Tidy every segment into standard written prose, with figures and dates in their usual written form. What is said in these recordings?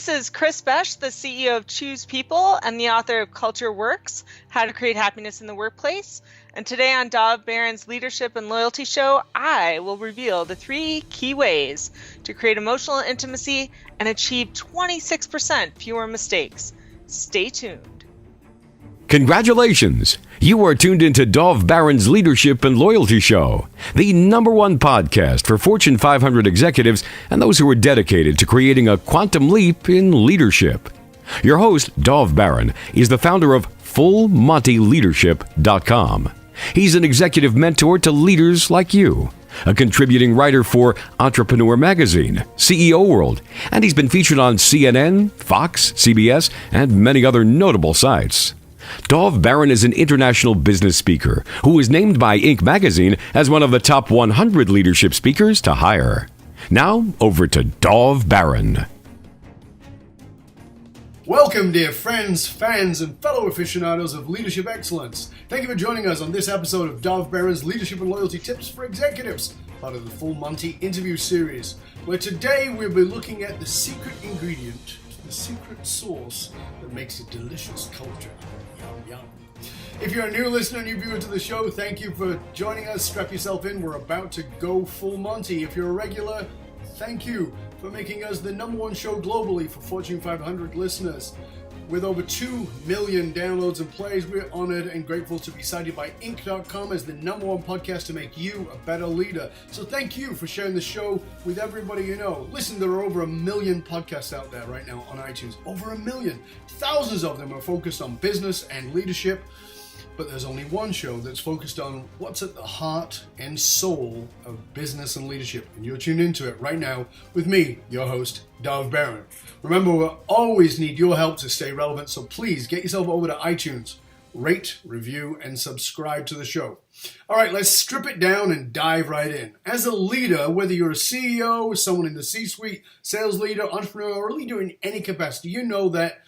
This is Kris Boesch, the CEO of Choose People and the author of Culture Works, How to Create Happiness in the Workplace. And today on Dov Baron's Leadership and Loyalty Show, I will reveal the 3 key ways to create emotional intimacy and achieve 26% fewer mistakes. Stay tuned. Congratulations! You are tuned into Dov Baron's Leadership and Loyalty Show, the #1 podcast for Fortune 500 executives and those who are dedicated to creating a quantum leap in leadership. Your host, Dov Baron, is the founder of FullMontyLeadership.com. He's an executive mentor to leaders like you, a contributing writer for Entrepreneur Magazine, CEO World, and he's been featured on CNN, Fox, CBS, and many other notable sites. Dov Baron is an international business speaker who was named by Inc. magazine as one of the top 100 leadership speakers to hire. Now, over to Dov Baron. Welcome, dear friends, fans, and fellow aficionados of leadership excellence. Thank you for joining us on this episode of Dov Baron's Leadership and Loyalty Tips for Executives, part of the Full Monty interview series, where today we'll be looking at the secret ingredient, the secret sauce that makes a delicious culture. Yum, yum. If you're a new listener, new viewer to the show, thank you for joining us. Strap yourself in. We're about to go full Monty. If you're a regular, thank you for making us the #1 show globally for Fortune 500 listeners. With over 2 million downloads and plays, we're honored and grateful to be cited by Inc.com as the #1 podcast to make you a better leader. So thank you for sharing the show with everybody you know. Listen, there are over 1 million podcasts out there right now on iTunes. Over 1 million. Thousands of them are focused on business and leadership. But there's only one show that's focused on what's at the heart and soul of business and leadership. And you're tuned into it right now with me, your host, Dov Baron. Remember, we'll always need your help to stay relevant, so please get yourself over to iTunes, rate, review, and subscribe to the show. All right, let's strip it down and dive right in. As a leader, whether you're a CEO, someone in the C-suite, sales leader, entrepreneur, or a leader in any capacity, you know that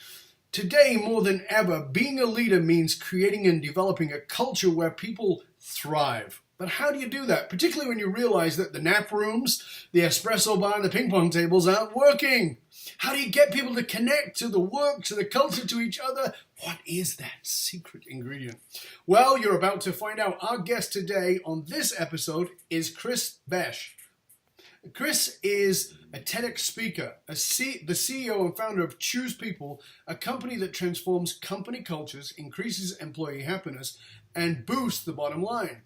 today, more than ever, being a leader means creating and developing a culture where people thrive. But how do you do that? Particularly when you realize that the nap rooms, the espresso bar, and the ping pong tables aren't working. How do you get people to connect to the work, to the culture, to each other? What is that secret ingredient? Well, you're about to find out. Our guest today on this episode is Kris Boesch. Kris is a TEDx speaker, the CEO and founder of Choose People, a company that transforms company cultures, increases employee happiness, and boosts the bottom line.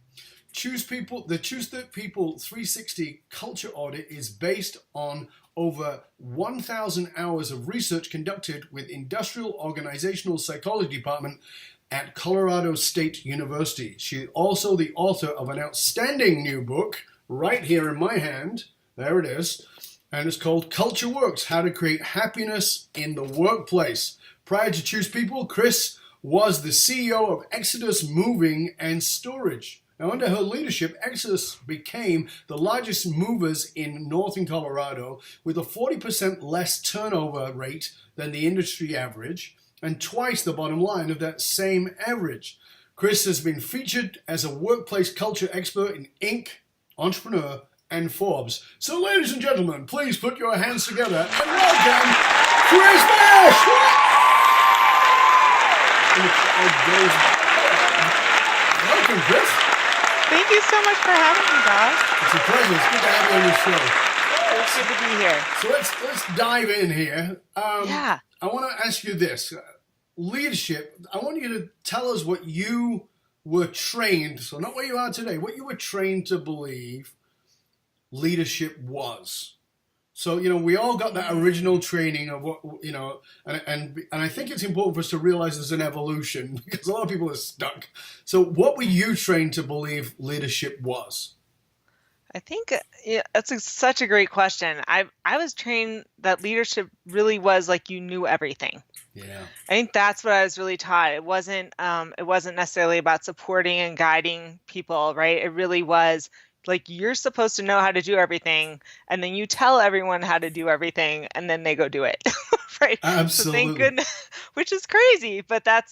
Choose People, the Choose People 360 Culture Audit is based on over 1,000 hours of research conducted with Industrial Organizational Psychology Department at Colorado State University. She's also the author of an outstanding new book right here in my hand. There it is. And it's called Culture Works, How to Create Happiness in the Workplace. Prior to Choose People, Kris was the CEO of Exodus Moving and Storage. Now, under her leadership, Exodus became the largest movers in northern Colorado with a 40% less turnover rate than the industry average and twice the bottom line of that same average. Kris has been featured as a workplace culture expert in Inc., Entrepreneur, and Forbes. So, ladies and gentlemen, please put your hands together and welcome Kris Boesch! Welcome, Kris. Thank you so much for having me, Dov. It's a pleasure. It's good to have you on the show. It's good to be here. So let's dive in here. Yeah. I want to ask you this. Leadership, I want you to tell us what you were trained, so not where you are today, what you were trained to believe leadership was. So, we all got that original training of what, and I think it's important for us to realize there's an evolution because a lot of people are stuck. So what were you trained to believe leadership was? I think that's such a great question. I was trained that leadership really was like you knew everything. Yeah. I think that's what I was really taught. It wasn't necessarily about supporting and guiding people, right? It really was like you're supposed to know how to do everything, and then you tell everyone how to do everything, and then they go do it, right? Absolutely. So thank goodness, which is crazy, but that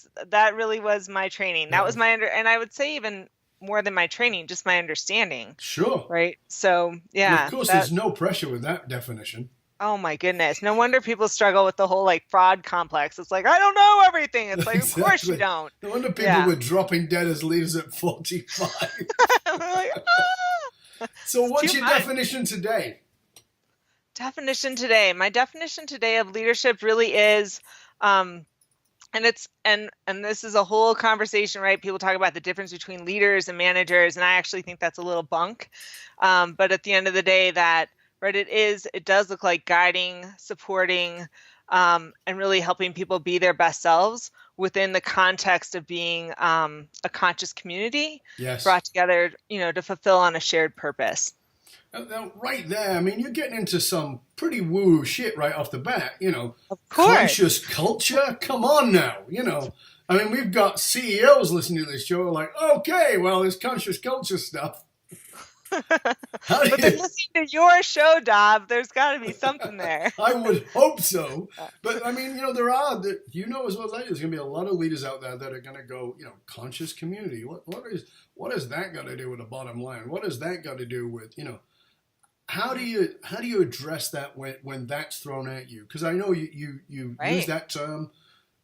really was my training. That was and I would say even more than my training, just my understanding. Sure. Right. So yeah. And of course, there's no pressure with that definition. Oh my goodness. No wonder people struggle with the whole like fraud complex. It's like, I don't know everything. It's like, of course you Exactly. don't. No wonder people Yeah. were dropping dead as leaders at 45. We're like, ah, So it's too what's your much. definition today? Definition today. My definition today of leadership really is, um, and it's and this is a whole conversation, right? People talk about the difference between leaders and managers, and I actually think that's a little bunk. But at the end of the day, that right, it does look like guiding, supporting, and really helping people be their best selves within the context of being a conscious community Yes. brought together, to fulfill on a shared purpose. Now, right there, I mean, you're getting into some pretty woo shit right off the bat. Of course. Conscious culture? Come on now. I mean, we've got CEOs listening to this show like, okay, well, it's conscious culture stuff. How do But they're you, listening to your show, Dob. There's got to be something there. I would hope so. But I mean, there are, as well as I do, there's going to be a lot of leaders out there that are going to go, conscious community. What has that got to do with the bottom line? What has that got to do with, how do you address that when that's thrown at you? Because I know you use Right. that term.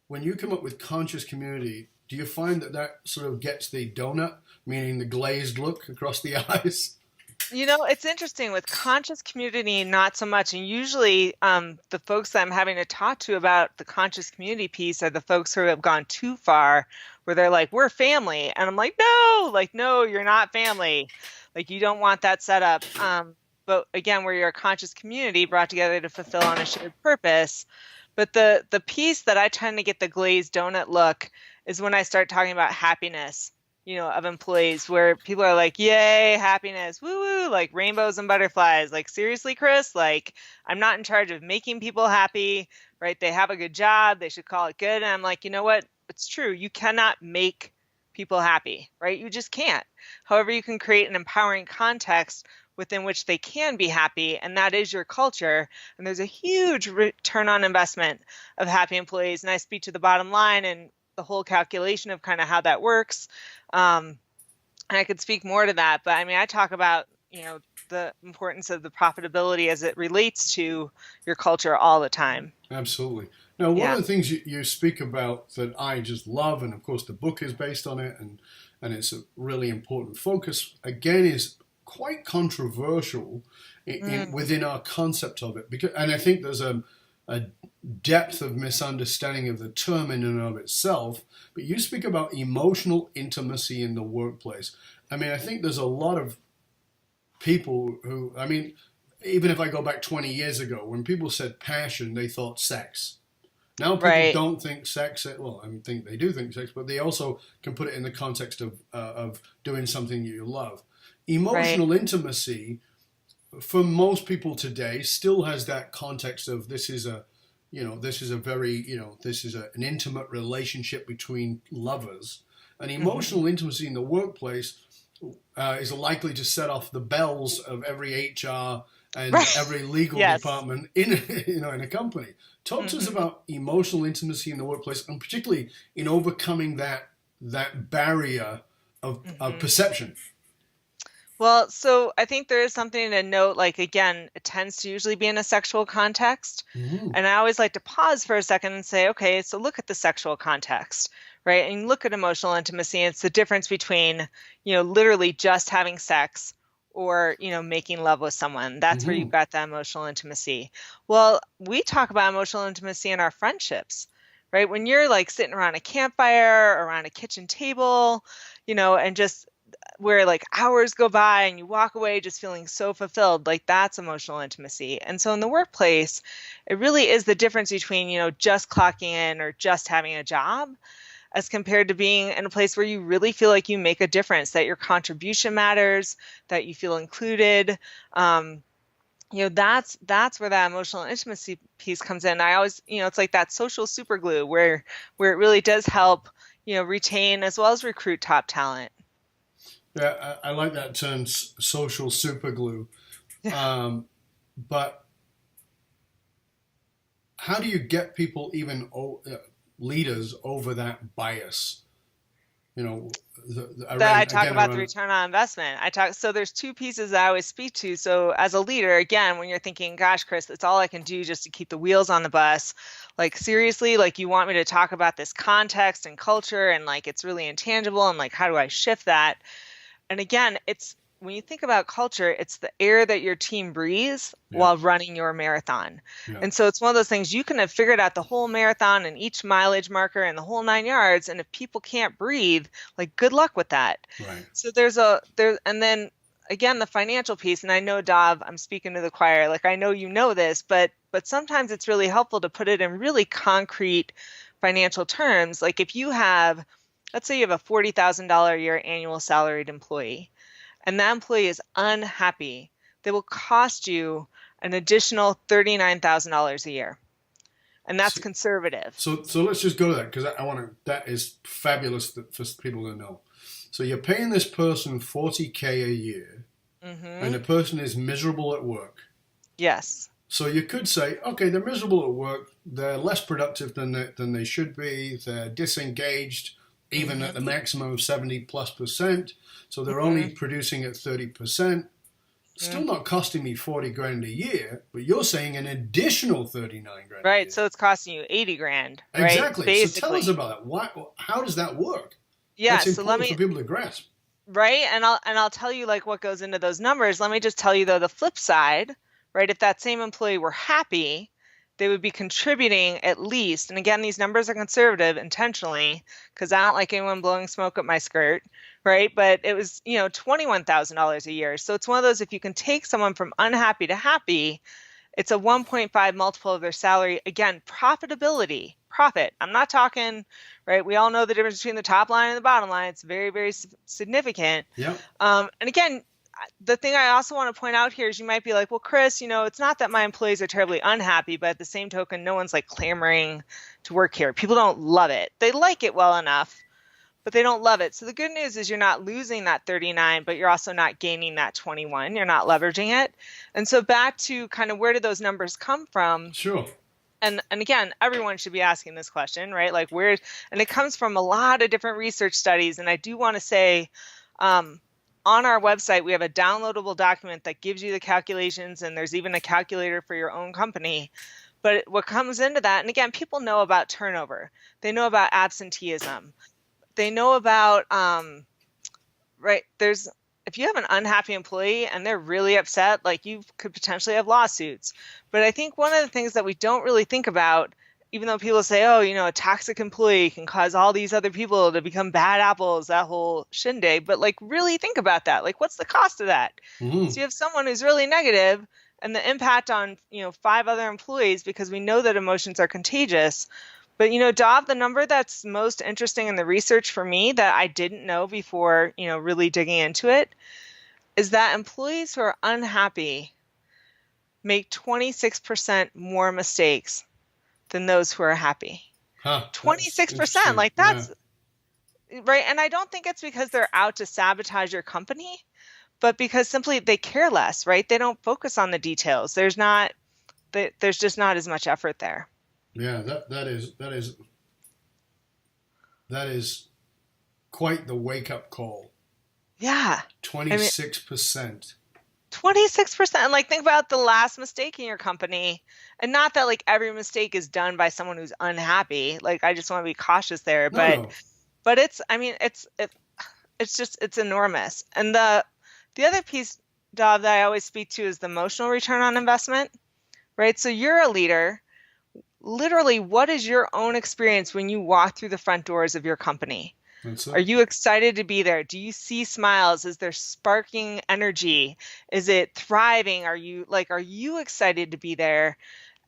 When you come up with conscious community, do you find that sort of gets the donut, meaning the glazed look across the eyes? It's interesting with conscious community, not so much. And usually, the folks that I'm having to talk to about the conscious community piece are the folks who have gone too far, where they're like, we're family. And I'm like, no, you're not family. Like, you don't want that setup. But again, where you're a conscious community brought together to fulfill on a shared purpose. But the piece that I tend to get the glazed donut look is when I start talking about happiness, of employees, where people are like, yay, happiness, woo woo, like rainbows and butterflies. Like, seriously, Kris, like, I'm not in charge of making people happy, right? They have a good job, they should call it good. And I'm like, you know what? It's true. You cannot make people happy, right? You just can't. However, you can create an empowering context within which they can be happy, and that is your culture. And there's a huge return on investment of happy employees. And I speak to the bottom line and the whole calculation of kind of how that works. And I could speak more to that, but I mean, I talk about, the importance of the profitability as it relates to your culture all the time. Absolutely. Now, one Yeah. of the things you speak about that I just love, and of course the book is based on it, and it's a really important focus, again, is quite controversial within our concept of it. And I think there's a depth of misunderstanding of the term in and of itself, but you speak about emotional intimacy in the workplace. I mean, I think there's a lot of people who, I mean, even if I go back 20 years ago, when people said passion, they thought sex. Now people Right. don't think sex. Well, I think they do think sex, but they also can put it in the context of doing something you love. Right. Emotional intimacy, for most people today, still has that context of this is a very, this is an intimate relationship between lovers. And emotional intimacy in the workplace is likely to set off the bells of every HR and Right. every legal Yes. department in in a company. Talk to us about emotional intimacy in the workplace, and particularly in overcoming that barrier of perception. Well, so I think there is something to note, like, again, it tends to usually be in a sexual context. Mm-hmm. And I always like to pause for a second and say, okay, so look at the sexual context, right? And look at emotional intimacy. It's the difference between, literally just having sex or, making love with someone. That's where Mm-hmm. you've got that emotional intimacy. Well, we talk about emotional intimacy in our friendships, right? When you're like sitting around a campfire, around a kitchen table, and just where like hours go by and you walk away just feeling so fulfilled, like that's emotional intimacy. And so in the workplace, it really is the difference between, just clocking in or just having a job as compared to being in a place where you really feel like you make a difference, that your contribution matters, that you feel included. That's where that emotional intimacy piece comes in. I always, it's like that social super glue where it really does help, retain as well as recruit top talent. Yeah, I like that term, social superglue. But how do you get people, even leaders, over that bias? you know, That I talk again, about the around, return on investment. So there's two pieces that I always speak to. So as a leader, again, when you're thinking, gosh, Kris, that's all I can do just to keep the wheels on the bus. Like seriously, like you want me to talk about this context and culture and like it's really intangible and like how do I shift that? And again, it's when you think about culture, it's the air that your team breathes yeah, while running your marathon. yeah, And so it's one of those things you can have figured out the whole marathon and each mileage marker and the whole 9 yards. And if people can't breathe, like good luck with that. right. So and then again, the financial piece, and I know Dov, I'm speaking to the choir, like I know you know this, but sometimes it's really helpful to put it in really concrete financial terms. Like if you have, let's say you have a $40,000 a year annual salaried employee, and that employee is unhappy, they will cost you an additional $39,000 a year. And that's So, conservative. so let's just go to that because I want to. That is fabulous for people to know. So you're paying this person $40K a year, and the person is miserable at work. Yes. So you could say, okay, they're miserable at work. They're less productive than they should be. They're disengaged, even at the maximum of 70+%. So they're only producing at 30%. Still not costing me 40 grand a year, but you're saying an additional 39 grand. Right. A year. So it's costing you 80 grand. Right? Exactly. Basically. So tell us about that. How does that work? Yeah. That's So important for people to grasp. Right. And I'll tell you like what goes into those numbers. Let me just tell you though, the flip side, right? If that same employee were happy, they would be contributing at least, and again, these numbers are conservative intentionally because I don't like anyone blowing smoke up my skirt, right? But it was, $21,000 a year. So it's one of those, if you can take someone from unhappy to happy, it's a 1.5 multiple of their salary. Again, profit. I'm not talking, right? We all know the difference between the top line and the bottom line. It's very, very significant. Yeah. And again, the thing I also want to point out here is you might be like, well, Kris, it's not that my employees are terribly unhappy, but at the same token, no one's like clamoring to work here. People don't love it. They like it well enough, but they don't love it. So the good news is you're not losing that 39, but you're also not gaining that 21. You're not leveraging it. And so back to kind of where did those numbers come from? Sure. And again, everyone should be asking this question, right? Like and it comes from a lot of different research studies. And I do want to say, on our website, we have a downloadable document that gives you the calculations, and there's even a calculator for your own company. But what comes into that, and again, people know about turnover. They know about absenteeism. They know about, right, if you have an unhappy employee and they're really upset, like you could potentially have lawsuits. But I think one of the things that we don't really think about, even though people say, oh, a toxic employee can cause all these other people to become bad apples, that whole shindig. But like, really think about that. Like, what's the cost of that? Mm-hmm. So you have someone who's really negative and the impact on, 5 other employees, because we know that emotions are contagious. But, Dov, the number that's most interesting in the research for me that I didn't know before, really digging into it is that employees who are unhappy make 26% more mistakes than those who are happy. 26%, like that's right. And I don't think it's because they're out to sabotage your company, but because simply they care less, right? They don't focus on the details. There's just not as much effort there. Yeah, that is quite the wake up call. Yeah. 26%. 26%. Like, think about the last mistake in your company. And not that like every mistake is done by someone who's unhappy. Like, I just want to be cautious there. No. But it's enormous. And the other piece, Dov, that I always speak to is the emotional return on investment, right? So you're a leader. Literally, what is your own experience when you walk through the front doors of your company? Are you excited to be there? Do you see smiles? Is there sparking energy? Is it thriving? Are you excited to be there?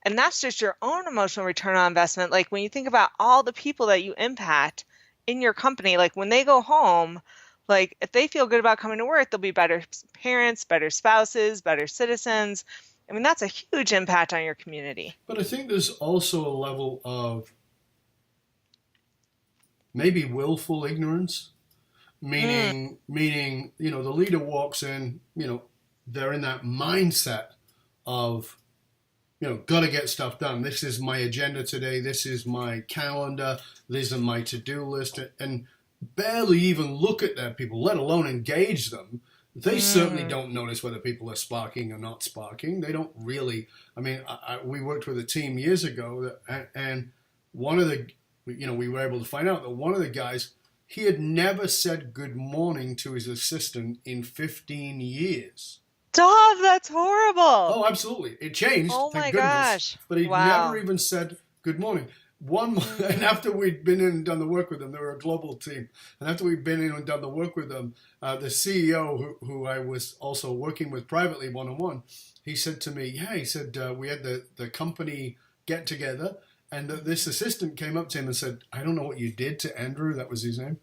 And that's just your own emotional return on investment. Like when you think about all the people that you impact in your company, like when they go home, like if they feel good about coming to work, they'll be better parents, better spouses, better citizens. I mean, that's a huge impact on your community. But I think there's also a level of maybe willful ignorance, meaning, the leader walks in, they're in that mindset of, got to get stuff done. This is my agenda today. This is my calendar. These are my to-do list. And barely even look at their people, let alone engage them, they certainly don't notice whether people are sparking or not sparking. They don't really. I mean, we worked with a team years ago, and one of the, we were able to find out that one of the guys, he had never said good morning to his assistant in 15 years. Dov, that's horrible. Oh, absolutely. It changed, Oh thank my goodness. gosh. But he'd Wow. never even said good morning. And after we'd been in and done the work with them, they were a global team. And after we'd been in and done the work with them, the CEO, who I was also working with privately one-on-one, he said to me, we had the company get together, and this assistant came up to him and said, I don't know what you did to Andrew, that was his name,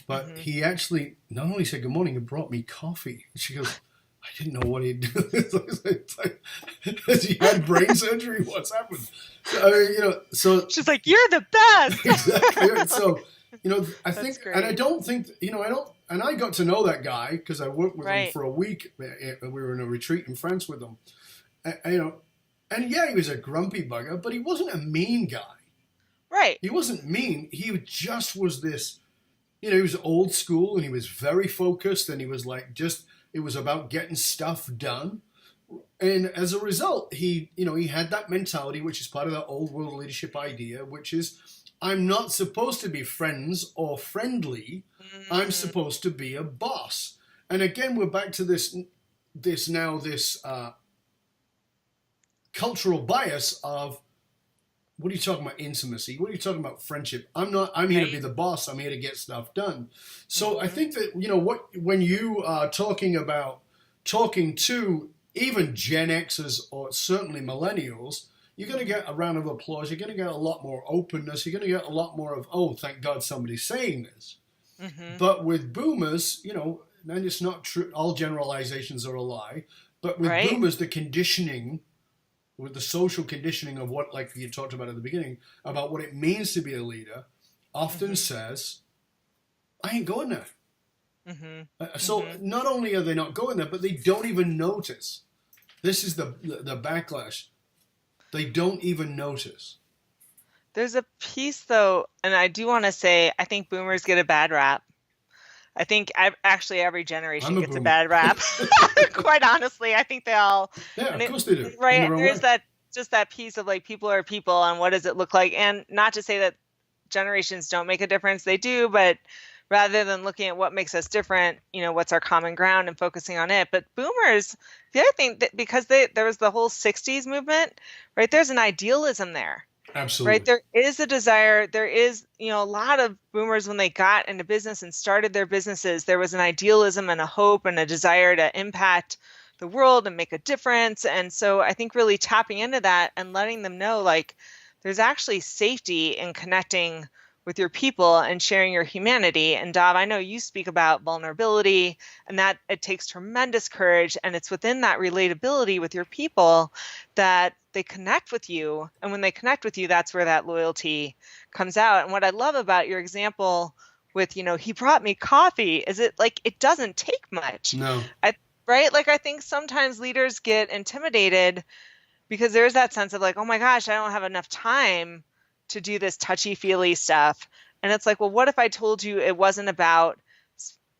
but he actually not only said good morning, he brought me coffee. And she goes, I didn't know what he'd do. It's like, has he had brain surgery? What's happened? So, I mean, so she's like, you're the best. Exactly. So, I think, great. and I don't think, and I got to know that guy because I worked with him Right. for a week. We were in a retreat in France with him. And yeah, he was a grumpy bugger, but he wasn't a mean guy. Right. He wasn't mean. He just was this, he was old school and he was very focused and he was like it was about getting stuff done. And as a result, he had that mentality, which is part of that old world leadership idea, which is I'm not supposed to be friends or friendly. I'm supposed to be a boss. And again, we're back to this cultural bias of, what are you talking about intimacy? What are you talking about friendship? I'm here to be the boss. I'm here to get stuff done. So I think that, when you are talking to even Gen Xers or certainly millennials, you're going to get a round of applause. You're going to get a lot more openness. You're going to get a lot more of, oh, thank God somebody's saying this. But with boomers, and it's not true. All generalizations are a lie. But with boomers, the conditioning, with the social conditioning of what, like you talked about at the beginning, about what it means to be a leader, often says, I ain't going there. So not only are they not going there, but they don't even notice. This is the backlash. They don't even notice. There's a piece, though, and I do want to say, I think boomers get a bad rap. I think actually every generation gets a bad rap. Quite honestly, I think they all. Yeah, of course they do. Right, there's that piece of like people are people, and what does it look like? And not to say that generations don't make a difference, they do, but rather than looking at what makes us different, what's our common ground and focusing on it. But boomers, the other thing, that because there was the whole 60s movement, right? There's an idealism there. Absolutely. Right. There is a desire. There is, a lot of boomers, when they got into business and started their businesses, there was an idealism and a hope and a desire to impact the world and make a difference. And so I think really tapping into that and letting them know, like, there's actually safety in connecting with your people and sharing your humanity. And Dov, I know you speak about vulnerability and that it takes tremendous courage, and it's within that relatability with your people that they connect with you. And when they connect with you, that's where that loyalty comes out. And what I love about your example with, he brought me coffee, is it doesn't take much. No. Right? Like, I think sometimes leaders get intimidated because there's that sense of like, oh my gosh, I don't have enough time to do this touchy-feely stuff. And it's like, well, what if I told you it wasn't about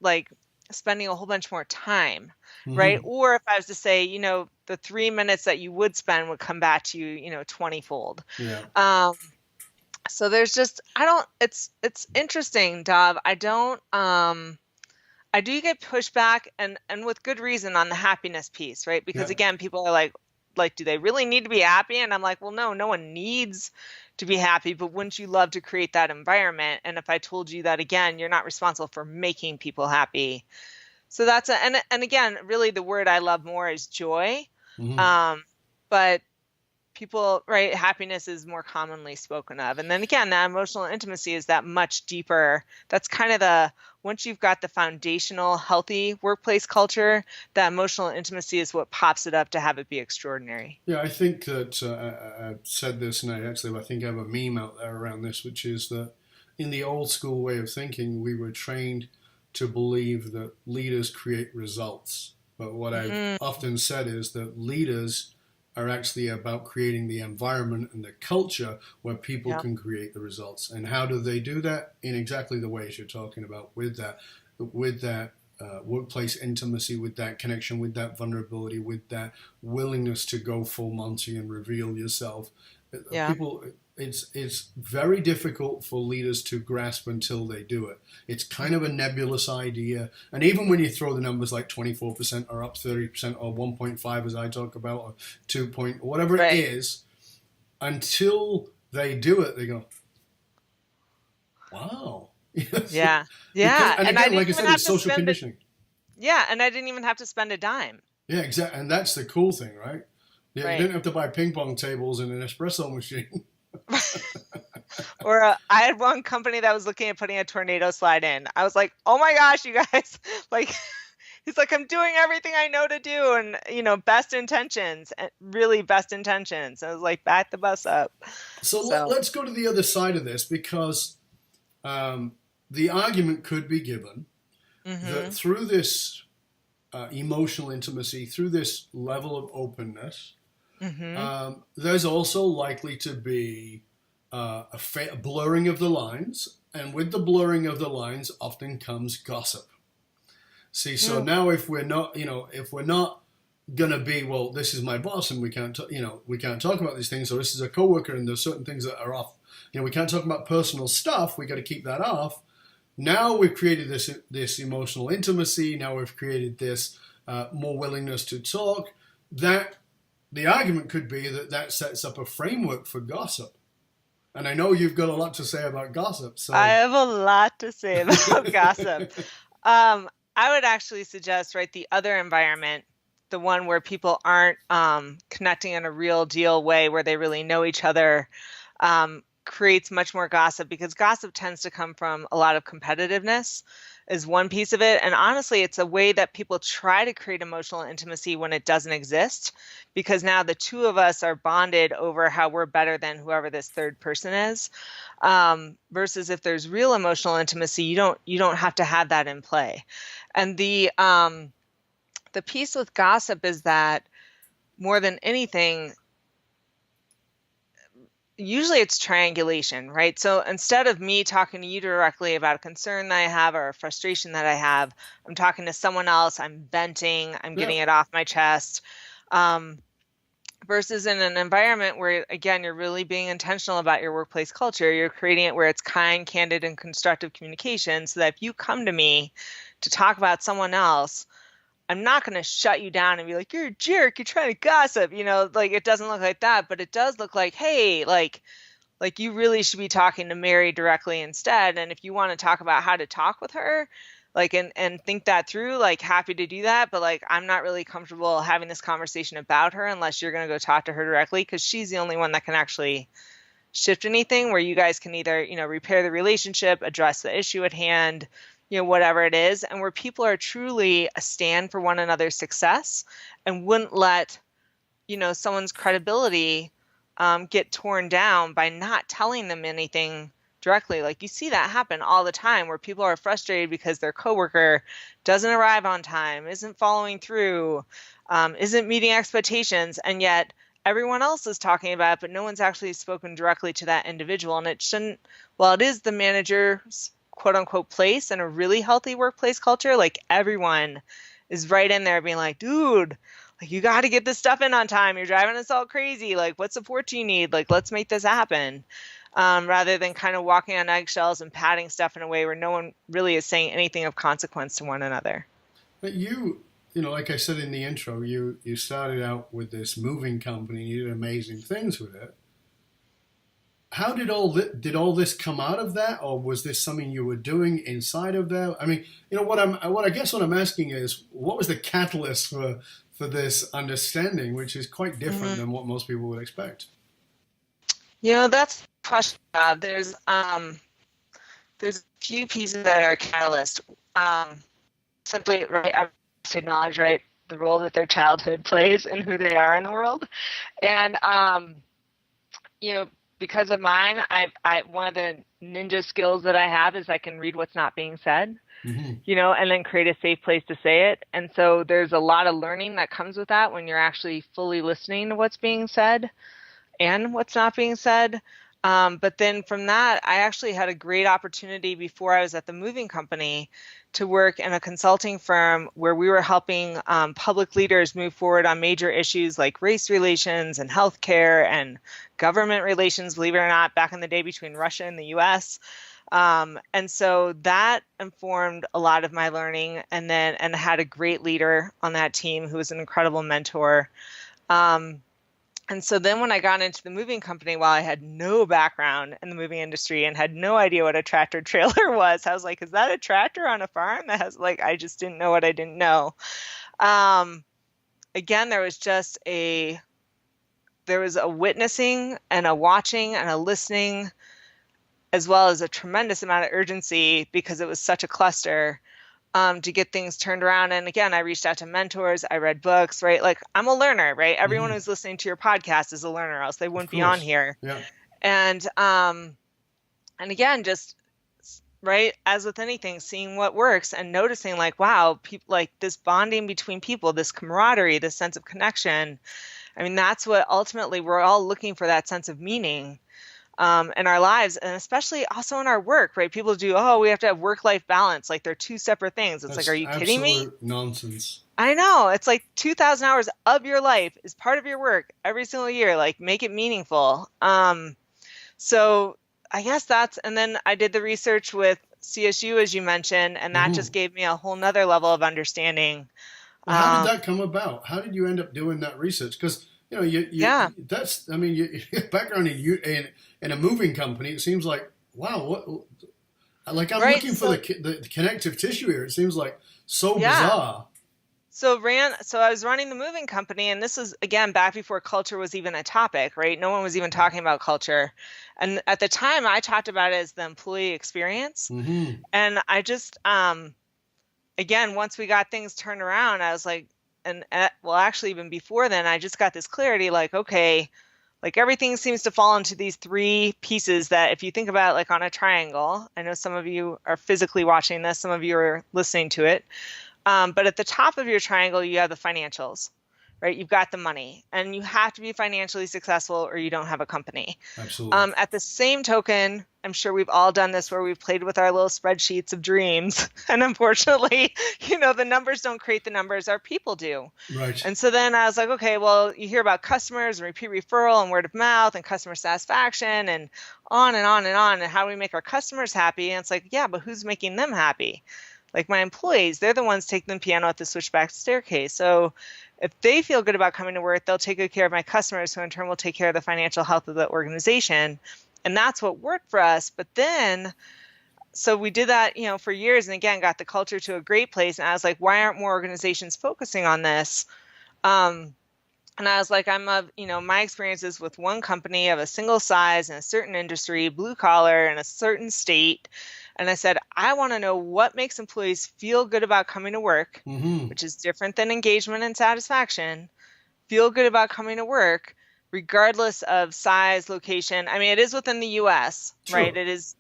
like spending a whole bunch more time, right? Or if I was to say, the 3 minutes that you would spend would come back to you, 20-fold. Yeah. So there's just, it's interesting, Dov. I do get pushback and with good reason on the happiness piece, right? Because again, people are like, do they really need to be happy? And I'm like, well, no one needs to be happy, but wouldn't you love to create that environment? And if I told you that, again, you're not responsible for making people happy. So that's and again, really the word I love more is joy. But people, right, happiness is more commonly spoken of. And then again, that emotional intimacy is that much deeper. That's kind of once you've got the foundational healthy workplace culture, that emotional intimacy is what pops it up to have it be extraordinary. Yeah, I think that I've said this, and I think I have a meme out there around this, which is that in the old school way of thinking, we were trained to believe that leaders create results. But what I've often said is that leaders are actually about creating the environment and the culture where people Yeah. can create the results. And how do they do that? In exactly the ways you're talking about, with that workplace intimacy, with that connection, with that vulnerability, with that willingness to go full Monty and reveal yourself. Yeah. People, it's very difficult for leaders to grasp until they do it. It's kind of a nebulous idea, and even when you throw the numbers like 24% or up 30% or 1.5 as I talk about, or 2 point whatever it Right. is, until they do it, they go, wow. Yeah. Because, Yeah. and And I again, didn't like I even said, have it's to social spend it. conditioning. Yeah. And I didn't even have to spend a dime. Yeah, exactly, and that's the cool thing, right? Yeah, you Right. didn't have to buy ping pong tables and an espresso machine. Or I had one company that was looking at putting a tornado slide in. I was like, oh my gosh, you guys, like, he's like, I'm doing everything I know to do, and best intentions, really best intentions. I was like, back the bus up. So So, let's go to the other side of this, because the argument could be given that mm-hmm, through this emotional intimacy, through this level of openness, mm-hmm, there's also likely to be a blurring of the lines, and with the blurring of the lines often comes gossip. See, so mm, now if we're not, if we're not gonna be, well, this is my boss, and we can't, we can't talk about these things, or this is a coworker, and there's certain things that are off. We can't talk about personal stuff. We got to keep that off. Now we've created this emotional intimacy. Now we've created this more willingness to talk. That the argument could be that sets up a framework for gossip. And I know you've got a lot to say about gossip. I So have a lot to say about gossip. I would actually suggest, right, the other environment, the one where people aren't connecting in a real deal way, where they really know each other, creates much more gossip, because gossip tends to come from a lot of competitiveness is one piece of it. And honestly, it's a way that people try to create emotional intimacy when it doesn't exist, because now the two of us are bonded over how we're better than whoever this third person is. Versus if there's real emotional intimacy, you don't have to have that in play. And the piece with gossip is that, more than anything, usually it's triangulation, right? So instead of me talking to you directly about a concern that I have or a frustration that I have, I'm talking to someone else, I'm venting, I'm yeah, getting it off my chest. Versus in an environment where, again, you're really being intentional about your workplace culture. You're creating it where it's kind, candid, and constructive communication, so that if you come to me to talk about someone else, I'm not going to shut you down and be like, you're a jerk, you're trying to gossip. Like, it doesn't look like that, but it does look like, hey, like you really should be talking to Mary directly instead. And if you want to talk about how to talk with her, like, and think that through, like, happy to do that. But like, I'm not really comfortable having this conversation about her unless you're going to go talk to her directly, because she's the only one that can actually shift anything, where you guys can either, repair the relationship, address the issue at hand, whatever it is, and where people are truly a stand for one another's success, and wouldn't let, someone's credibility get torn down by not telling them anything directly. Like, you see that happen all the time, where people are frustrated because their coworker doesn't arrive on time, isn't following through, isn't meeting expectations, and yet everyone else is talking about it, but no one's actually spoken directly to that individual. And it shouldn't, well, it is the manager's quote unquote place in a really healthy workplace culture. Like, everyone is right in there being like, dude, like, you got to get this stuff in on time. You're driving us all crazy. Like, what support do you need? Like, let's make this happen. Rather than kind of walking on eggshells and padding stuff in a way where no one really is saying anything of consequence to one another. but like I said in the intro, you started out with this moving company. You did amazing things with it. How did all this come out of that, or was this something you were doing inside of that? I mean, what I'm asking is, what was the catalyst for this understanding, which is quite different than what most people would expect? That's the question. There's a few pieces that are a catalyst. Simply, right, I have to acknowledge, right, the role that their childhood plays in who they are in the world. And, because of mine, I one of the ninja skills that I have is I can read what's not being said. and then create a safe place to say it. And so there's a lot of learning that comes with that when you're actually fully listening to what's being said and what's not being said. But then from that, I actually had a great opportunity before I was at the moving company to work in a consulting firm where we were helping public leaders move forward on major issues like race relations and healthcare and government relations, believe it or not, back in the day between Russia and the US. And so that informed a lot of my learning, and I had a great leader on that team who was an incredible mentor. And so then when I got into the moving company, while I had no background in the moving industry and had no idea what a tractor trailer was, I was like, is that a tractor on a farm? That has I just didn't know what I didn't know. Again, there was a witnessing and a watching and a listening, as well as a tremendous amount of urgency because it was such a cluster. To get things turned around. And again, I reached out to mentors, I read books, right? I'm a learner, right? Everyone who's listening to your podcast is a learner, else they wouldn't be on here. Yeah. And again, just right, as with anything, seeing what works and noticing wow, people this bonding between people, this camaraderie, this sense of connection. I mean, that's what ultimately we're all looking for, that sense of meaning. In our lives, and especially also in our work, right? People do, we have to have work-life balance. They're two separate things. It's That's are you kidding me? Absolute nonsense. I know. It's 2,000 hours of your life is part of your work every single year. Make it meaningful. So I guess and then I did the research with CSU, as you mentioned, and that just gave me a whole nother level of understanding. Well, how did that come about? How did you end up doing that research? Because that's, your background in a moving company, it seems wow, I'm looking for the connective tissue here. It seems bizarre. So I was running the moving company, and this is, again, back before culture was even a topic, right? No one was even talking about culture. And at the time, I talked about it as the employee experience. And I just, again, once we got things turned around, I was actually even before then, I just got this clarity, okay, everything seems to fall into these three pieces that if you think about on a triangle, I know some of you are physically watching this, some of you are listening to it. But at the top of your triangle, you have the financials, right? You've got the money, and you have to be financially successful or you don't have a company. Absolutely. At the same token, I'm sure we've all done this where we've played with our little spreadsheets of dreams. And unfortunately, the numbers don't create the numbers, our people do. Right. And so then I was like, okay, well, you hear about customers and repeat referral and word of mouth and customer satisfaction and on and on and on. And how do we make our customers happy? And it's yeah, but who's making them happy? My employees, they're the ones taking the piano at the switchback staircase. So if they feel good about coming to work, they'll take good care of my customers, who in turn will take care of the financial health of the organization. And that's what worked for us. But then, so we did that, for years, and again, got the culture to a great place. And I was like, why aren't more organizations focusing on this? And I was like, my experiences with one company of a single size in a certain industry, blue collar in a certain state. And I said, I want to know what makes employees feel good about coming to work, which is different than engagement and satisfaction, feel good about coming to work, regardless of size, location. I mean, it is within the U.S., True. right? It is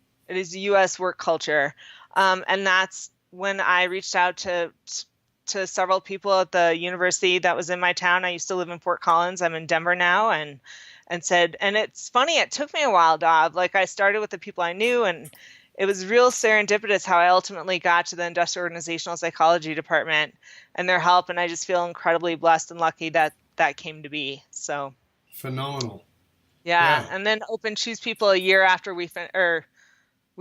U.S. work culture. And that's when I reached out to several people at the university that was in my town. I used to live in Fort Collins. I'm in Denver now. And said, and it's funny, it took me a while, Dov. I started with the people I knew, and it was real serendipitous how I ultimately got to the industrial organizational psychology department and their help. And I just feel incredibly blessed and lucky that came to be. So phenomenal. Yeah. And then Choose People a year after we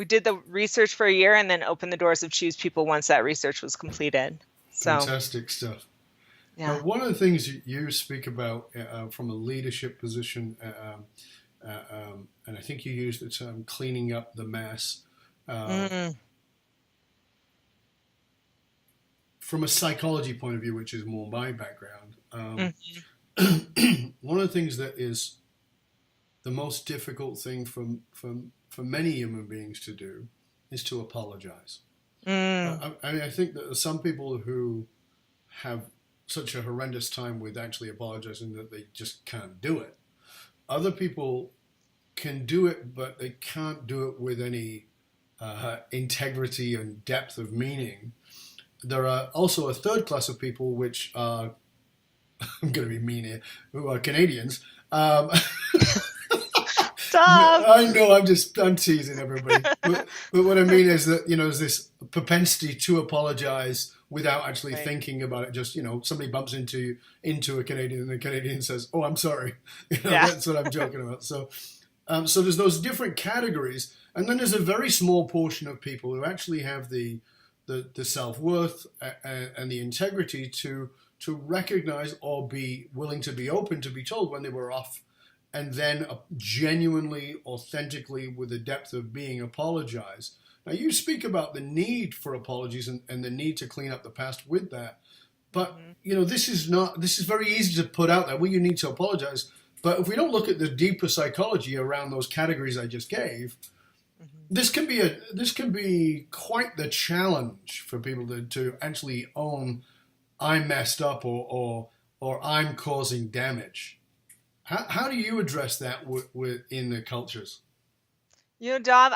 did the research for a year, and then opened the doors of Choose People once that research was completed. So fantastic stuff. Yeah. One of the things you speak about from a leadership position, and I think you used the term cleaning up the mess. From a psychology point of view, which is more my background, one of the things that is the most difficult thing for many human beings to do is to apologize. I think that some people who have such a horrendous time with actually apologizing that they just can't do it. Other people can do it, but they can't do it with any integrity and depth of meaning. There are also a third class of people, which are, I'm going to be mean here, who are Canadians. Stop. I know, I'm teasing everybody. But what I mean is that, there's this propensity to apologize without actually thinking about it. Just, somebody bumps into a Canadian and the Canadian says, "Oh, I'm sorry." That's what I'm joking about. So there's those different categories. And then there's a very small portion of people who actually have the self-worth and the integrity to recognize or be willing to be open to be told when they were off, and then genuinely, authentically, with the depth of being, apologize. Now, you speak about the need for apologies and the need to clean up the past with that. But, this is very easy to put out there. Well, you need to apologize. But if we don't look at the deeper psychology around those categories I just gave, this can be quite the challenge for people to actually own, I messed up or I'm causing damage. How do you address that in the cultures? Dov,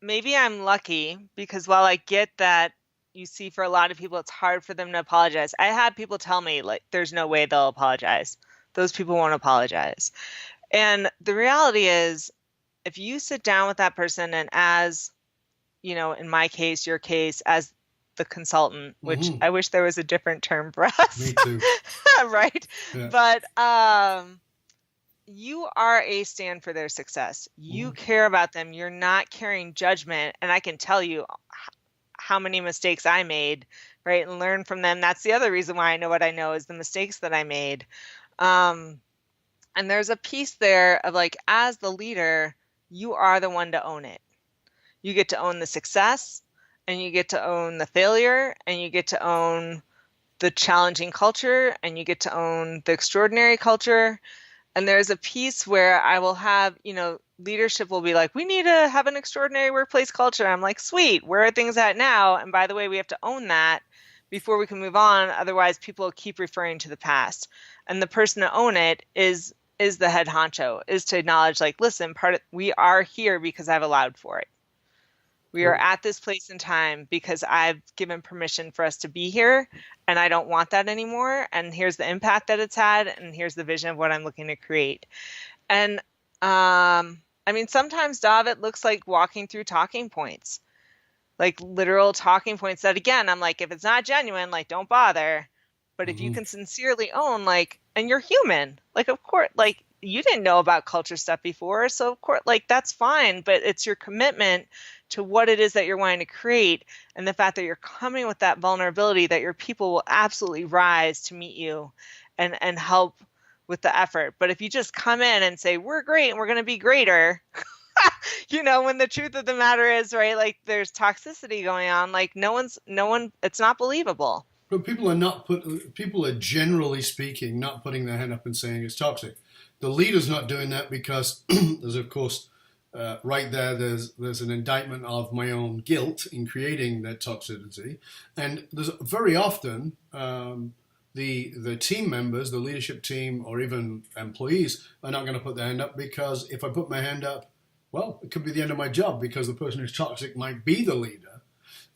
maybe I'm lucky because while I get that you see for a lot of people, it's hard for them to apologize. I had people tell me, like, there's no way they'll apologize. Those people won't apologize. And the reality is, if you sit down with that person and as, in my case, your case, as the consultant, which I wish there was a different term for us. Me too. Right? Yeah. But you are a stand for their success. You care about them. You're not carrying judgment. And I can tell you how many mistakes I made, right? And learn from them. That's the other reason why I know what I know is the mistakes that I made. And there's a piece there of, like, as the leader, you are the one to own it. You get to own the success, and you get to own the failure, and you get to own the challenging culture, and you get to own the extraordinary culture. And there's a piece where I will have, leadership will be like, we need to have an extraordinary workplace culture. I'm like, sweet, where are things at now? And by the way, we have to own that before we can move on. Otherwise, people keep referring to the past. And the person to own it is the head honcho, is to acknowledge, like, listen, we are here because I've allowed for it. We are at this place in time because I've given permission for us to be here, and I don't want that anymore. And here's the impact that it's had, and here's the vision of what I'm looking to create. And sometimes, Dov, it looks like walking through talking points, like literal talking points that, again, I'm like, if it's not genuine, like, don't bother. But if you can sincerely own, like, and you're human, like, of course, like, you didn't know about culture stuff before. So of course, like, that's fine, but it's your commitment to what it is that you're wanting to create, and the fact that you're coming with that vulnerability that your people will absolutely rise to meet you and help with the effort. But if you just come in and say, we're great and we're going to be greater, when the truth of the matter is, right, like, there's toxicity going on, like, no one, it's not believable. But people are generally speaking not putting their hand up and saying it's toxic. The leader's not doing that because there's, of course, right there's an indictment of my own guilt in creating that toxicity. And there's very often the team members, the leadership team, or even employees are not going to put their hand up, because if I put my hand up, well, it could be the end of my job, because the person who's toxic might be the leader.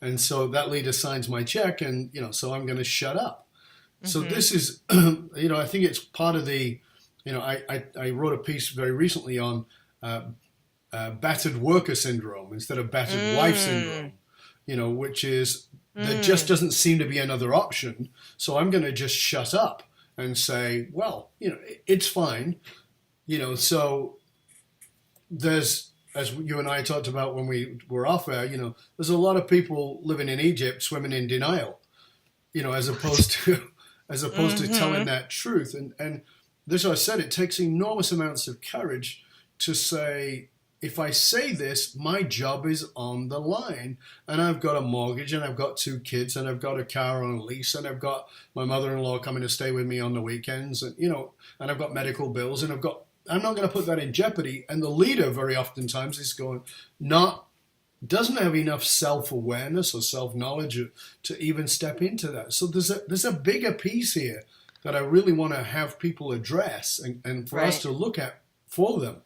And so that leader signs my check, and, so I'm going to shut up. So this is, I think it's part of the, I wrote a piece very recently on battered worker syndrome instead of battered wife syndrome, which is there just doesn't seem to be another option. So I'm going to just shut up and say, well, it's fine. So there's, as you and I talked about when we were off air, there's a lot of people living in Egypt swimming in denial, as opposed to telling that truth. And this, I said, it takes enormous amounts of courage to say, if I say this, my job is on the line, and I've got a mortgage, and I've got 2 kids, and I've got a car on a lease, and I've got my mother-in-law coming to stay with me on the weekends, and and I've got medical bills, and I'm not going to put that in jeopardy. And the leader very oftentimes is doesn't have enough self-awareness or self-knowledge to even step into that. So there's a bigger piece here that I really want to have people address and for us to look at for them.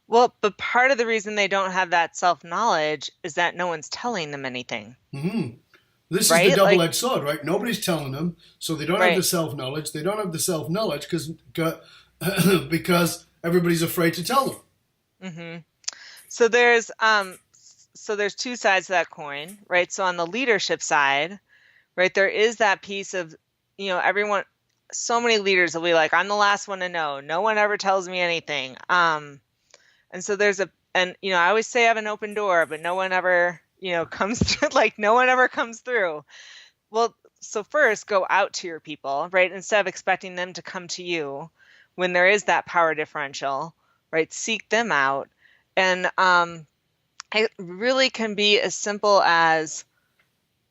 Well, but part of the reason they don't have that self-knowledge is that no one's telling them anything, This is the right? Like, double-edged sword, right? Nobody's telling them, so they don't have the right. self-knowledge. They don't have the self-knowledge because everybody's afraid to tell them. hmm So there's two sides to that coin, right? So on the leadership side, right, there is that piece of, everyone, so many leaders will be like, I'm the last one to know. No one ever tells me anything. And so I always say I have an open door, but no one ever, comes through, like no one ever comes through. Well, so first go out to your people, right? Instead of expecting them to come to you when there is that power differential, right? Seek them out. And it really can be as simple as,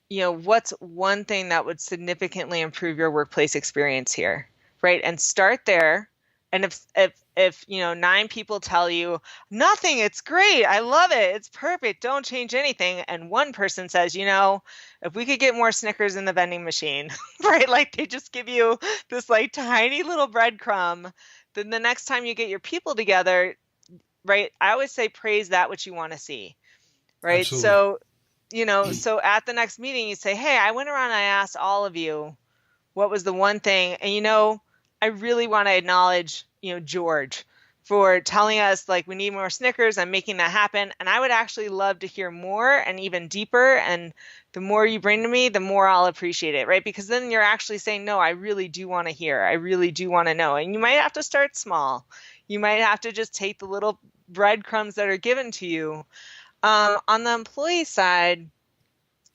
what's one thing that would significantly improve your workplace experience here, right? And start there. And if 9 people tell you nothing, it's great, I love it, it's perfect, don't change anything, and one person says, if we could get more Snickers in the vending machine, right? Like they just give you this like tiny little breadcrumb, then the next time you get your people together, right? I always say praise that which you want to see, right? Absolutely. So at the next meeting, you say, hey, I went around and I asked all of you what was the one thing, and I really want to acknowledge, George for telling us like we need more Snickers. I'm making that happen. And I would actually love to hear more and even deeper. And the more you bring to me, the more I'll appreciate it, right? Because then you're actually saying, no, I really do want to hear. I really do want to know. And you might have to start small. You might have to just take the little breadcrumbs that are given to you. On the employee side,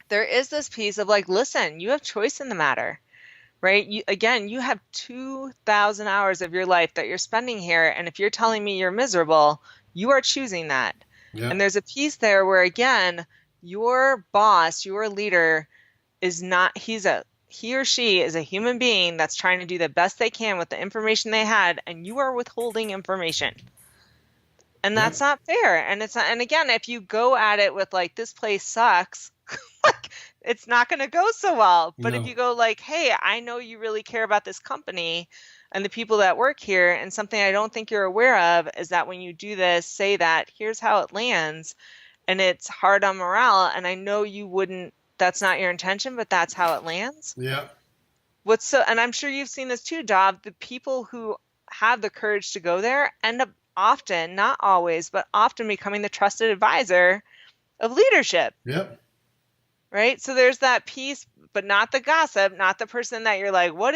there is this piece of like, listen, you have choice in the matter, right? You have 2,000 hours of your life that you're spending here. And if you're telling me you're miserable, you are choosing that. Yeah. And there's a piece there where, again, your boss, your leader is not, he or she is a human being that's trying to do the best they can with the information they had, and you are withholding information. And Yeah. that's not fair. And it's not, and again, if you go at it with like, this place sucks, like it's not going to go so well. But if No. you go like, hey, I know you really care about this company and the people that work here, and something I don't think you're aware of is that when you do this, say that here's how it lands, and it's hard on morale, and I know you wouldn't, that's not your intention, but that's how it lands. Yeah. And I'm sure you've seen this too, Dov, the people who have the courage to go there end up often, not always, but often becoming the trusted advisor of leadership. Yep. Right? So there's that piece, but not the gossip, not the person that you're like, what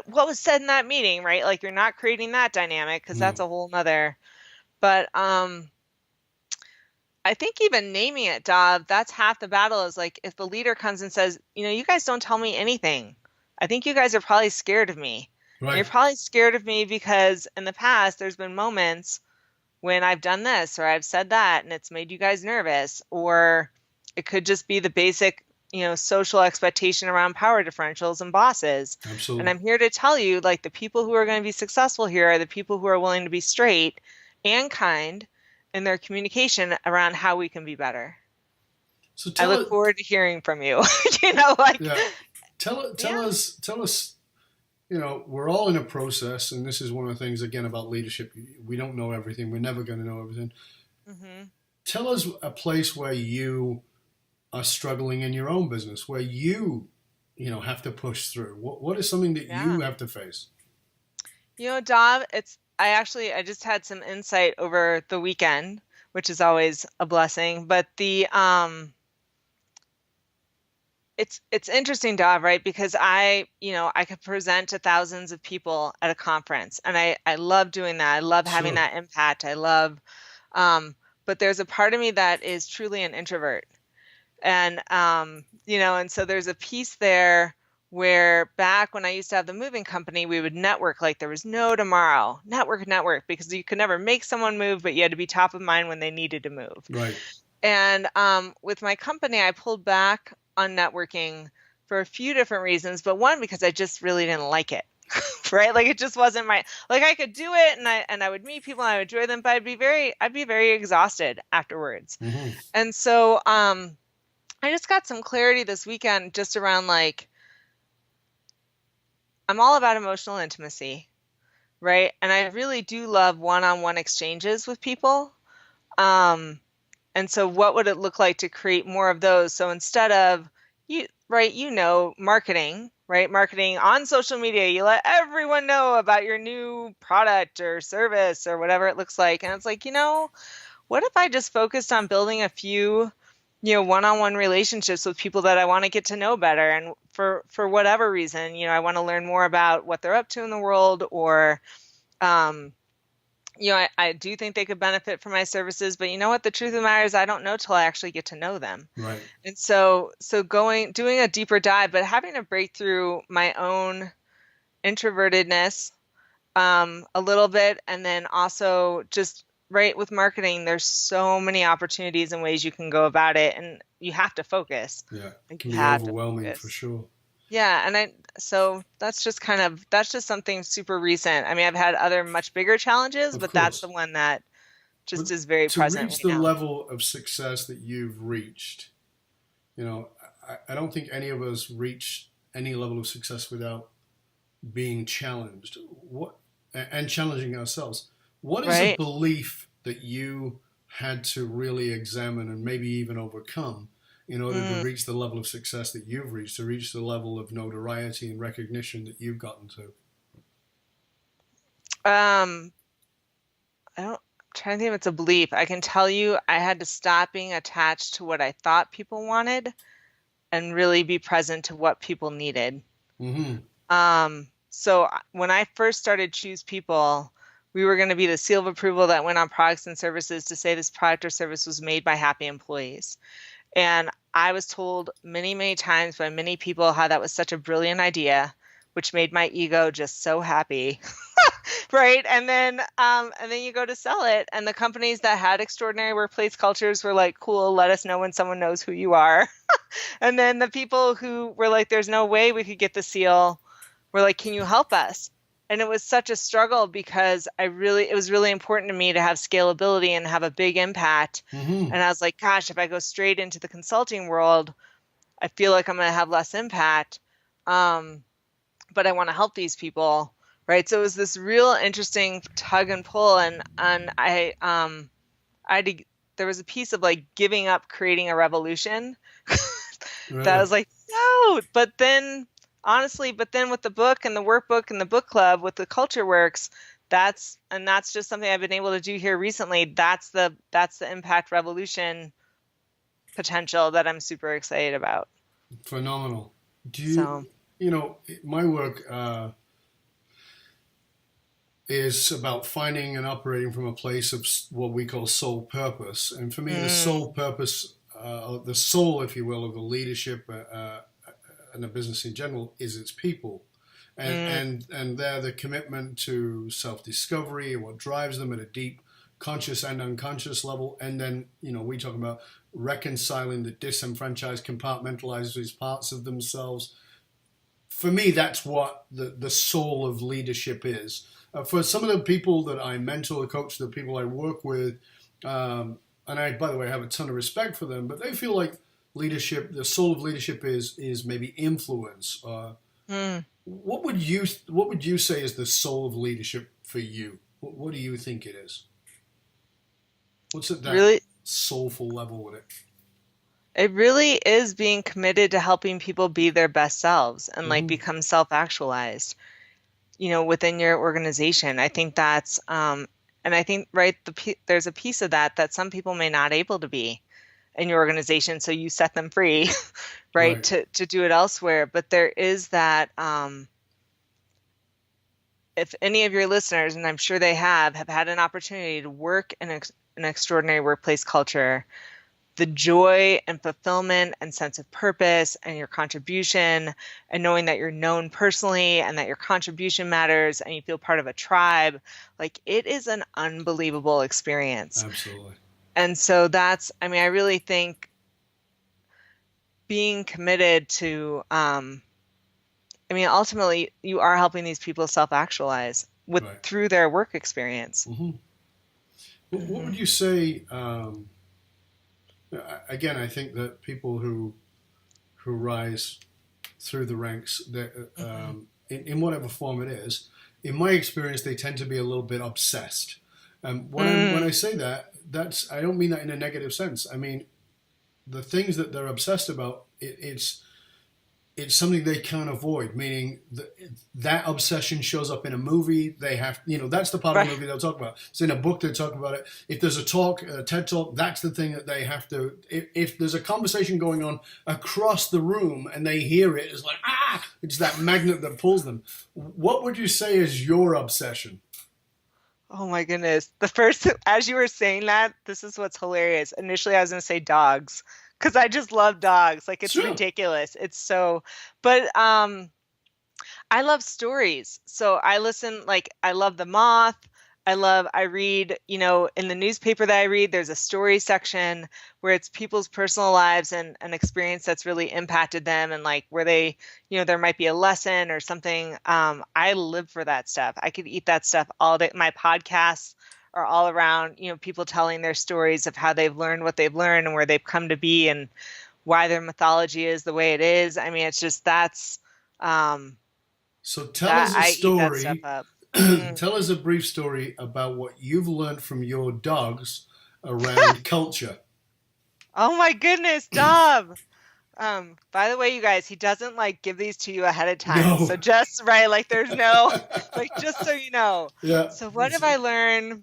was said in that meeting, right? Like you're not creating that dynamic because No. that's a whole nother. But I think even naming it, Dov, that's half the battle. Is like if the leader comes and says, you guys don't tell me anything. I think you guys are probably scared of me. And Right. you're probably scared of me because in the past there's been moments when I've done this or I've said that and it's made you guys nervous, or it could just be the basic, social expectation around power differentials and bosses. And Absolutely. I'm here to tell you, like, the people who are going to be successful here are the people who are willing to be straight and kind in their communication around how we can be better. So I tell look it. forward to hearing from you. Yeah. Tell us. We're all in a process, and this is one of the things again about leadership. We don't know everything. We're never going to know everything. Mhm. Tell us a place where you are struggling in your own business, where have to push through. What is something that Yeah. you have to face? Dov, I just had some insight over the weekend, which is always a blessing. But it's interesting, Dov, right? Because I could present to thousands of people at a conference, and I love doing that. I love having Sure. that impact. I love, but there's a part of me that is truly an introvert. And and so there's a piece there where back when I used to have the moving company, we would network like there was no tomorrow. Network, because you could never make someone move, but you had to be top of mind when they needed to move. Right. And with my company, I pulled back on networking for a few different reasons, but one, because I just really didn't like it. Right? Like it just wasn't like I could do it and I would meet people and I would enjoy them, but I'd be very exhausted afterwards. Mm-hmm. And so I just got some clarity this weekend just around like, I'm all about emotional intimacy, right? And I really do love one-on-one exchanges with people. And so what would it look like to create more of those? So instead of marketing, right? Marketing on social media, you let everyone know about your new product or service or whatever it looks like. And it's like, what if I just focused on building a few, one-on-one relationships with people that I want to get to know better? And for whatever reason, I want to learn more about what they're up to in the world, or, I do think they could benefit from my services, but you know what? The truth of the matter is I don't know till I actually get to know them. Right. And so doing a deeper dive, but having to break through my own introvertedness a little bit, and then also just right with marketing, there's so many opportunities and ways you can go about it, and you have to focus. Yeah, it can You be have to overwhelming focus. for sure. Yeah, and so that's just something super recent. I mean, I've had other much bigger challenges, Of but that's the course. one that just But is very to present reach right the now. level of success that you've reached, I don't think any of us reach any level of success without being challenged. And challenging ourselves. What is a Right. belief that you had to really examine and maybe even overcome in order to Mm, reach the level of success that you've reached, to reach the level of notoriety and recognition that you've gotten to? um, I'm trying to think if it's a belief. I can tell you I had to stop being attached to what I thought people wanted and really be present to what people needed. Mm-hmm. So when I first started Choose People, we were going to be the seal of approval that went on products and services to say this product or service was made by happy employees. And I was told many, many times by many people how that was such a brilliant idea, which made my ego just so happy. Right. And then you go to sell it, and the companies that had extraordinary workplace cultures were like, cool, let us know when someone knows who you are. And then the people who were like, there's no way we could get the seal, were like, can you help us? And it was such a struggle because it was really important to me to have scalability and have a big impact. Mm-hmm. And I was like, gosh, if I go straight into the consulting world, I feel like I'm going to have less impact. But I want to help these people. Right. So it was this real interesting tug and pull. And I had to, there was a piece of like giving up creating a revolution that I Really? was like, no. But then honestly, with the book and the workbook and the book club with the Culture Works, that's just something I've been able to do here recently. That's the impact revolution potential that I'm super excited about. Phenomenal. Do So, my work is about finding and operating from a place of what we call soul purpose. And for me, the mm, soul purpose, the soul, if you will, of the leadership and the business in general is its people. And, mm, and, and they're the commitment to self-discovery and what drives them at a deep conscious and unconscious level. And then, we talk about reconciling the disenfranchised, compartmentalized these parts of themselves. For me, that's what the soul of leadership is. For some of the people that I mentor, coach, the people I work with, and I, by the way, have a ton of respect for them, but they feel like leadership, the soul of leadership is maybe influence. mm. What would you say is the soul of leadership for you? What do you think it is? What's at that Really, soulful level with it? it really is being committed to helping people be their best selves and like Mm-hmm. become self-actualized, within your organization. I think that's, and I think, right, there's a piece of that some people may not able to be in your organization. So you set them free, right, Right. to do it elsewhere. But there is that, if any of your listeners, and I'm sure they have had an opportunity to work in an extraordinary workplace culture, the joy and fulfillment and sense of purpose and your contribution, and knowing that you're known personally and that your contribution matters and you feel part of a tribe, like it is an unbelievable experience. Absolutely. And so I really think being committed to, ultimately you are helping these people self-actualize Right. through their work experience. Mm-hmm. What Hmm. would you say? Again, I think that people who rise through the ranks, Hmm. in whatever form it is, in my experience, they tend to be a little bit obsessed. When I say that, I don't mean that in a negative sense. I mean, the things that they're obsessed about, it's something they can't avoid, meaning that obsession shows up in a movie. They have, that's the part of the movie they'll talk about. It's in a book, they talk about it. If there's a talk, a TED talk, that's the thing that they have to, if there's a conversation going on across the room and they hear it, it's like, it's that magnet that pulls them. What would you say is your obsession? Oh my goodness. As you were saying that, this is what's hilarious. Initially, I was going to say dogs because I just love dogs. Like, it's ridiculous. It's so, but I love stories. So I listen, like, I love The Moth. I read, in the newspaper that I read, there's a story section where it's people's personal lives and an experience that's really impacted them, and like where they, there might be a lesson or something. I live for that stuff. I could eat that stuff all day. My podcasts are all around, people telling their stories of how they've learned what they've learned and where they've come to be and why their mythology is the way it is. I mean, it's just so tell us a story. I eat that stuff up. Tell us a brief story about what you've learned from your dogs around culture. Oh my goodness, Dov. By the way, you guys, he doesn't like give these to you ahead of time. No. So just like there's no just so you know. Yeah. So what have I learned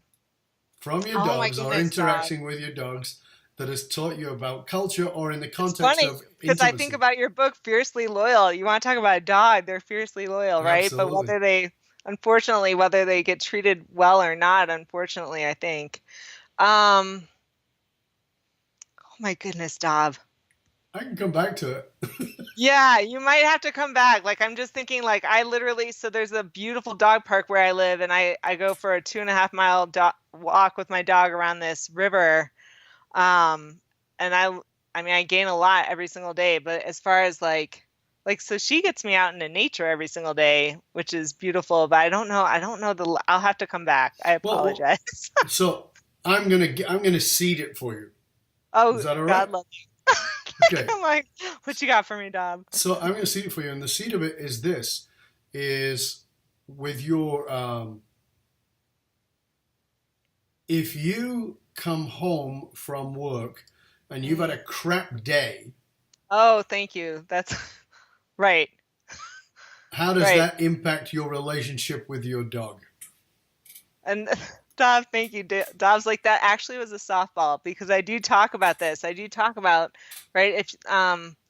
from your dogs or interacting with your dogs that has taught you about culture or in the context of intimacy? Because I think about your book, Fiercely Loyal. You want to talk about a dog, they're fiercely loyal, right? Absolutely. But whether they get treated well or not, unfortunately, I think. Oh my goodness, Dov. I can come back to it. Yeah, you might have to come back. Like, I'm just thinking, like, so there's a beautiful dog park where I live, and I go for a 2.5 mile walk with my dog around this river. And I gain a lot every single day, but as far as so she gets me out into nature every single day, which is beautiful, but I don't know. I'll have to come back. I apologize. So I'm going to seed it for you. Oh, is that all right? God love you. Okay. I'm like, what you got for me, Dom? So I'm going to seed it for you. And the seed of it is with your, if you come home from work and you've had a crap day. Oh, thank you. That's right. How does that impact your relationship with your dog? And Dov, thank you. Dov's like, that actually was a softball because I do talk about this. I do talk about, right? If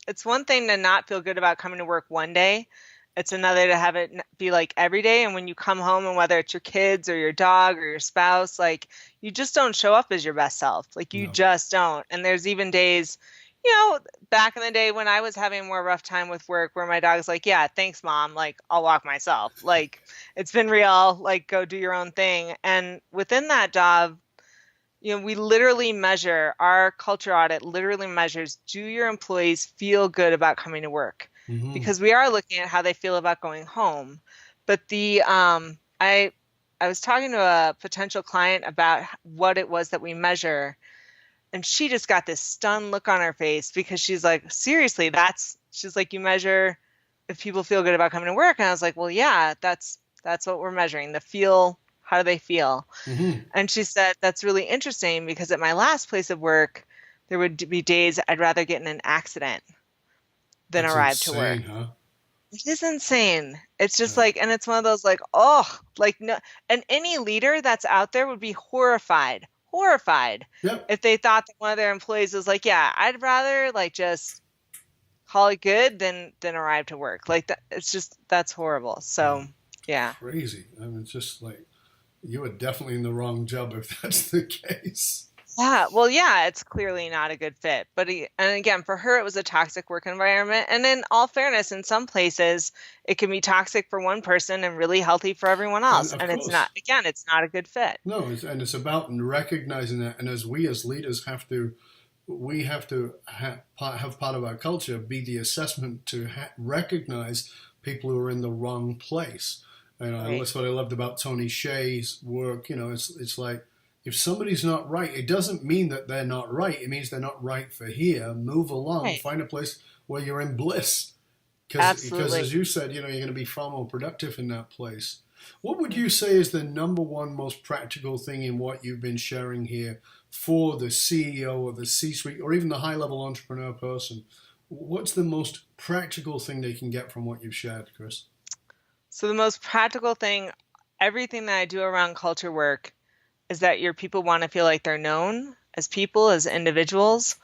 it's one thing to not feel good about coming to work one day. It's another to have it be like every day. And when you come home, and whether it's your kids or your dog or your spouse, like, you just don't show up as your best self. Like, you just don't. And there's even days, back in the day when I was having a more rough time with work where my dog's like, yeah, thanks, Mom. Like, I'll walk myself. Like, it's been real. Like, go do your own thing. And within that job, we literally measure, our culture audit literally measures, do your employees feel good about coming to work? Mm-hmm. Because we are looking at how they feel about going home. But I was talking to a potential client about what it was that we measure. And she just got this stunned look on her face because she's like, seriously, she's like, you measure if people feel good about coming to work. And I was like, well, yeah, that's what we're measuring. How do they feel? Mm-hmm. And she said, that's really interesting because at my last place of work, there would be days I'd rather get in an accident than arrive to work. Huh? It is insane. It's just and it's one of those no, and any leader that's out there would be horrified if they thought that one of their employees was like, yeah, I'd rather just call it good than arrive to work. Like, that, it's just, that's horrible. So yeah. Crazy. I mean, it's just you are definitely in the wrong job if that's the case. Yeah, well, yeah, it's clearly not a good fit. But and again, for her, it was a toxic work environment. And in all fairness, in some places, it can be toxic for one person and really healthy for everyone else. And it's not a good fit. No, it's about recognizing that. And as leaders have to have part of our culture be the assessment to recognize people who are in the wrong place. And that's what I loved about Tony Hsieh's work. It's like, if somebody's not right, it doesn't mean that they're not right. It means they're not right for here. Move along. Find a place where you're in bliss. Because as you said, you're going to be far more productive in that place. What would you say is the number one most practical thing in what you've been sharing here for the CEO or the C-suite or even the high-level entrepreneur person? What's the most practical thing they can get from what you've shared, Kris? So the most practical thing, everything that I do around culture work is that your people want to feel like they're known as people, as individuals.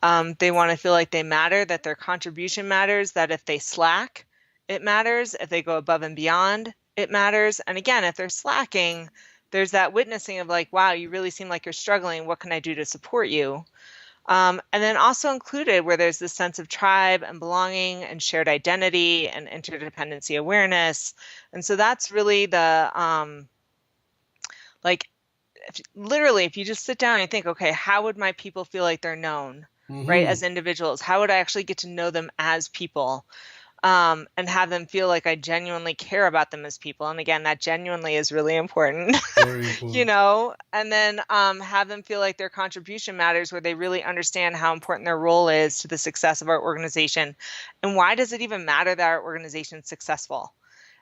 They want to feel like they matter, that their contribution matters, that if they slack, it matters. If they go above and beyond, it matters. And again, if they're slacking, there's that witnessing of like, wow, you really seem like you're struggling. What can I do to support you? And then also included where there's this sense of tribe and belonging and shared identity and interdependency awareness. And so that's really the, like, literally, if you just sit down and think, okay, how would my people feel like they're known, right, as individuals? How would I actually get to know them as people? And have them feel like I genuinely care about them as people. And again, that genuinely is really important, Very important. you know, and then have them feel like their contribution matters, where they really understand how important their role is to the success of our organization. And why does it even matter that our organization is successful?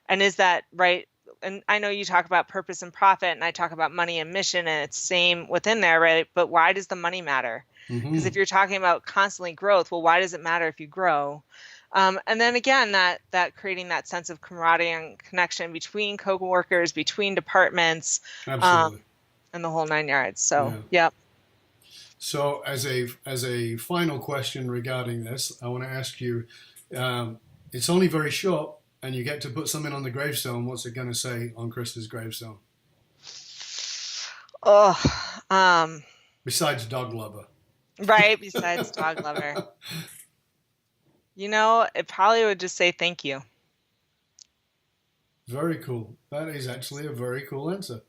And is that right? And I know you talk about purpose and profit, and I talk about money and mission, and it's same within there, right? But why does the money matter? Because if you're talking about constantly growth, well, why does it matter if you grow? And then again, that creating that sense of camaraderie and connection between co-workers, between departments, Absolutely. And the whole 9 yards. So, Yeah. yep. So as a final question regarding this, I want to ask you, it's only very short, and you get to put something on the gravestone. What's it going to say on Kris's gravestone? Oh, Besides dog lover. right. Besides dog lover. You know, it probably would just say thank you. Very cool. That is actually a very cool answer.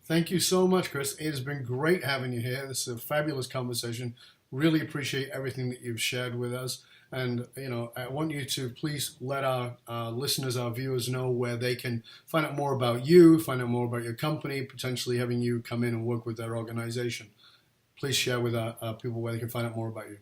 Thank you so much, Kris. It has been great having you here. This is a fabulous conversation. Really appreciate everything that you've shared with us. And, you know, I want you to please let our listeners, our viewers know where they can find out more about you, find out more about your company, potentially having you come in and work with their organization. Please share with our people where they can find out more about you.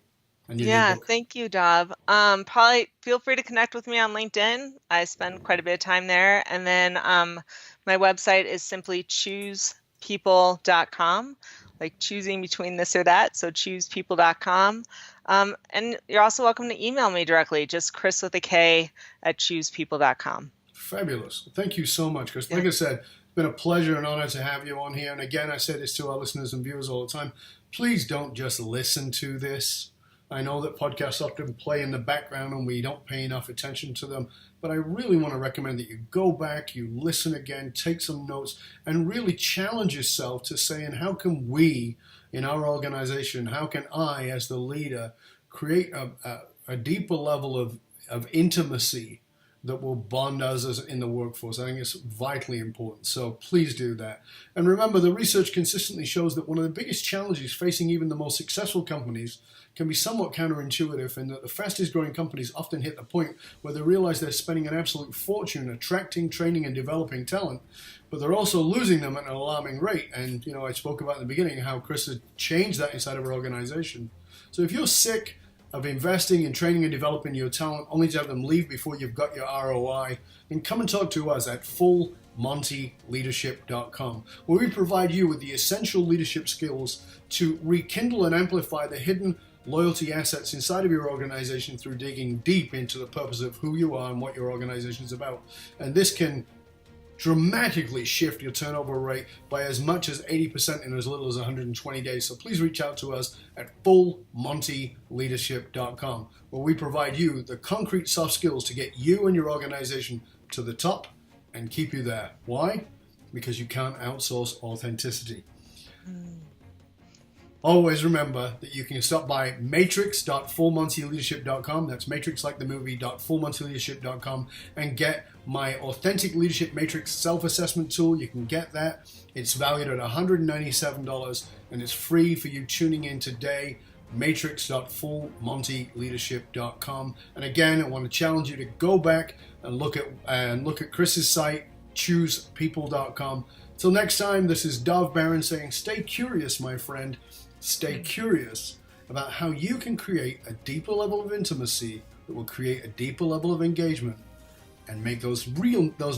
Yeah, thank you, Dov. Probably feel free to connect with me on LinkedIn. I spend quite a bit of time there. And then my website is simply choosepeople.com, like choosing between this or that. So choosepeople.com. And you're also welcome to email me directly, just Kris with a K at choosepeople.com. Fabulous. Thank you so much, Kris. Like I said, it's been a pleasure and honor to have you on here. And again, I say this to our listeners and viewers all the time. Please don't just listen to this. I know that podcasts often play in the background and we don't pay enough attention to them, but I really want to recommend that you go back, you listen again, take some notes, and really challenge yourself to saying, how can we in our organization, how can I as the leader create a deeper level of intimacy that will bond us as in the workforce? I think it's vitally important. So please do that. And remember, the research consistently shows that one of the biggest challenges facing even the most successful companies can be somewhat counterintuitive, in that the fastest growing companies often hit the point where they realize they're spending an absolute fortune attracting, training, and developing talent, but they're also losing them at an alarming rate. And, you know, I spoke about in the beginning how Kris has changed that inside of our organization. So if you're sick of investing in training and developing your talent only to have them leave before you've got your ROI, then come and talk to us at fullmontyleadership.com, where we provide you with the essential leadership skills to rekindle and amplify the hidden loyalty assets inside of your organization through digging deep into the purpose of who you are and what your organization is about. And this can dramatically shift your turnover rate by as much as 80% in as little as 120 days. So please reach out to us at fullmontyleadership.com, where we provide you the concrete soft skills to get you and your organization to the top and keep you there. Why? Because you can't outsource authenticity. Always remember that you can stop by matrix.fullmontyleadership.com. That's matrix like the movie.fullmontyleadership.com and get my Authentic Leadership Matrix self-assessment tool. You can get that. It's valued at $197 and it's free for you tuning in today. Matrix.fullmontyleadership.com. And again, I want to challenge you to go back and look at Kris's site, choosepeople.com. Till next time, this is Dov Baron saying, stay curious, my friend. Stay curious about how you can create a deeper level of intimacy that will create a deeper level of engagement and make those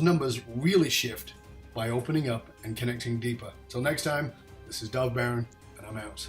numbers really shift by opening up and connecting deeper. Till next time, this is Dov Baron, and I'm out.